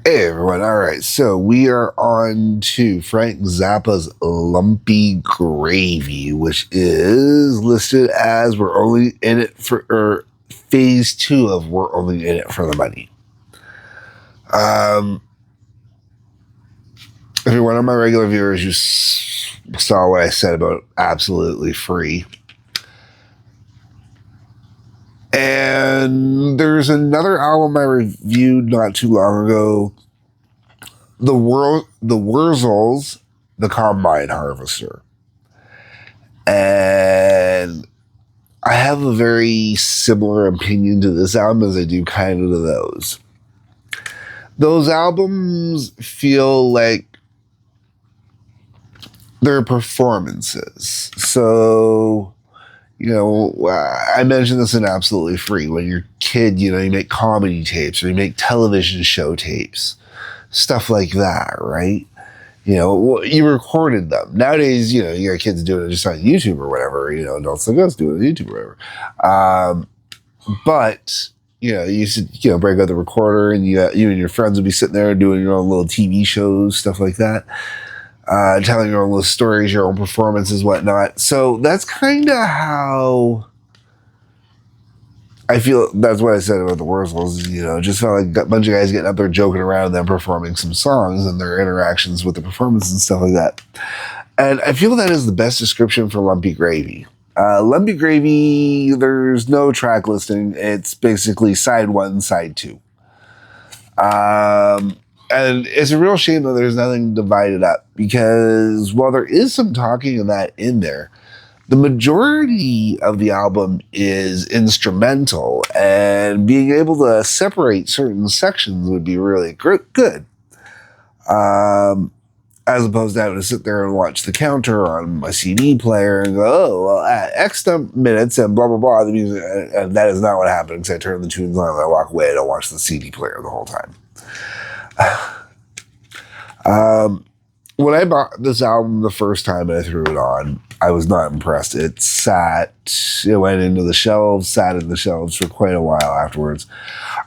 Hey everyone, alright, so we are on to Frank Zappa's Lumpy Gravy, which is listed as we're only in it for, or phase 2 of we're only in it for the money. If you're one of my regular viewers, you saw what I said about absolutely free. And there's another album I reviewed not too long ago, the Wurzels, the Combine Harvester. And I have a very similar opinion to this album as I do kind of to those. Those albums feel like they're performances. So, I mentioned this in Absolutely Free. When you're a kid, you make comedy tapes or you make television show tapes. Stuff like that, right? You recorded them. Nowadays, you got kids doing it just on YouTube or whatever, adults like us doing it on YouTube or whatever. But, you used to, break out the recorder and you and your friends would be sitting there doing your own little TV shows, stuff like that. Telling your own little stories, your own performances, whatnot. So that's kind of how I feel. That's what I said about the Wurzels. Just felt like a bunch of guys getting up there joking around and then performing some songs and their interactions with the performance and stuff like that. And I feel that is the best description for Lumpy Gravy. Lumpy Gravy, there's no track listing. It's basically side 1, side 2. And it's a real shame that there's nothing divided up, because while there is some talking of that in there, the majority of the album is instrumental, and being able to separate certain sections would be really good. As opposed to having to sit there and watch the counter on my CD player and go, oh, well, at X minutes and blah, blah, blah, the music, and that is not what happened, because I turn the tunes on and I walk away and I watch the CD player the whole time. When I bought this album the first time and I threw it on, I was not impressed. It went into the shelves, sat in the shelves for quite a while afterwards.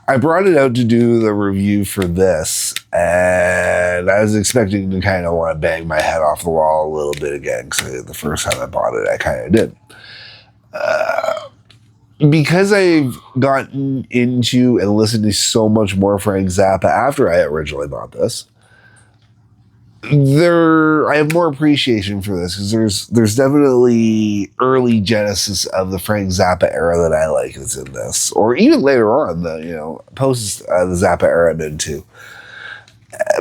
I brought it out to do the review for this, and I was expecting to kind of want to bang my head off the wall a little bit again, because the first time I bought it, I kind of did. Because I've gotten into and listened to so much more Frank Zappa after I originally bought this, I have more appreciation for this, because there's definitely early genesis of the Frank Zappa era that I like that's in this, or even later on, post the Zappa era I'm into.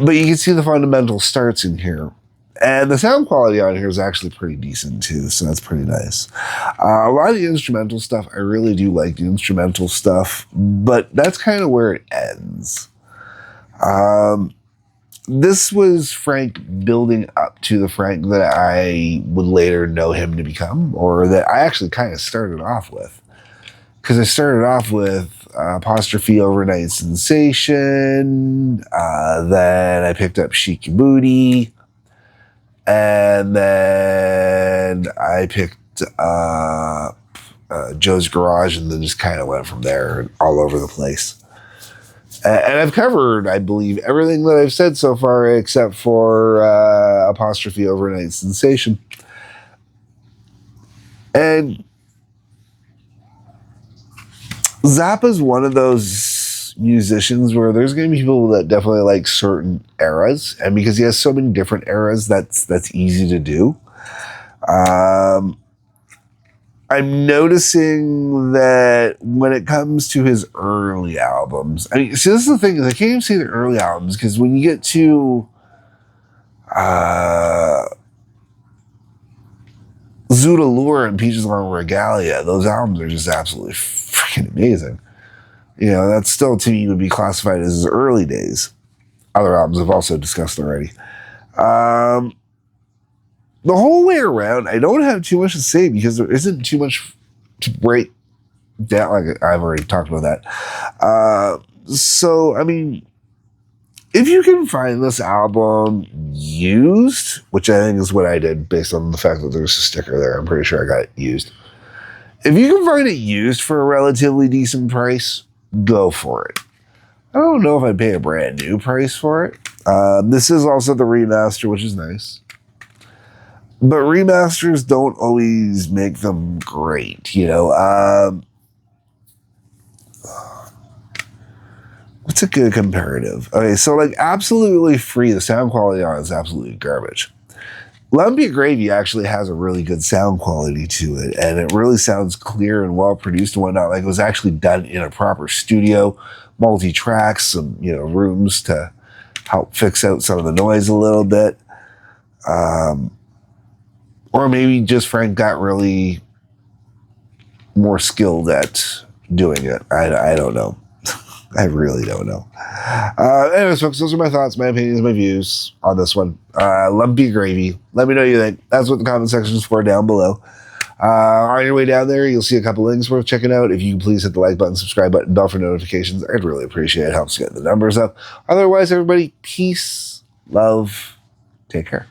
But you can see the fundamental starts in here. And the sound quality on here is actually pretty decent too, so that's pretty nice. A lot of the instrumental stuff, I really do like the instrumental stuff, but that's kind of where it ends. This was Frank building up to the Frank that I would later know him to become, or that I actually kind of started off with. Because I started off with Apostrophe Overnight Sensation, then I picked up Chic Your Booty, and then I picked up Joe's Garage, and then just kind of went from there all over the place. And I've covered, I believe, everything that I've said so far except for Apostrophe Overnight Sensation. And Zappa's one of those musicians where there's going to be people that definitely like certain eras, and because he has so many different eras, that's easy to do. I'm noticing that when it comes to his early albums, see, this is the thing, is I can't even say the early albums, because when you get to Zoot Allure and Peaches on Regalia, those albums are just absolutely freaking amazing. That still, to me, would be classified as his early days. Other albums I've also discussed already. The whole way around, I don't have too much to say, because there isn't too much to break down. Like I've already talked about that. So, I mean, if you can find this album used, which I think is what I did based on the fact that there's a sticker there, I'm pretty sure I got it used. If you can find it used for a relatively decent price, go for it. I don't know if I'd pay a brand new price for it. This is also the remaster, which is nice. But remasters don't always make them great, you know. What's a good comparative? Okay, so like absolutely free, the sound quality on it is absolutely garbage. Lumpy Gravy actually has a really good sound quality to it, and it really sounds clear and well produced and whatnot. Like it was actually done in a proper studio, multi-tracks, some rooms to help fix out some of the noise a little bit. Or maybe just Frank got really more skilled at doing it. I don't know. I really don't know. Anyways, folks, those are my thoughts, my opinions, my views on this one. Lumpy Gravy. Let me know what you think. That's what the comment section is for down below. On your way down there, you'll see a couple links worth checking out. If you can please hit the like button, subscribe button, bell for notifications. I'd really appreciate it. It helps get the numbers up. Otherwise, everybody, peace, love, take care.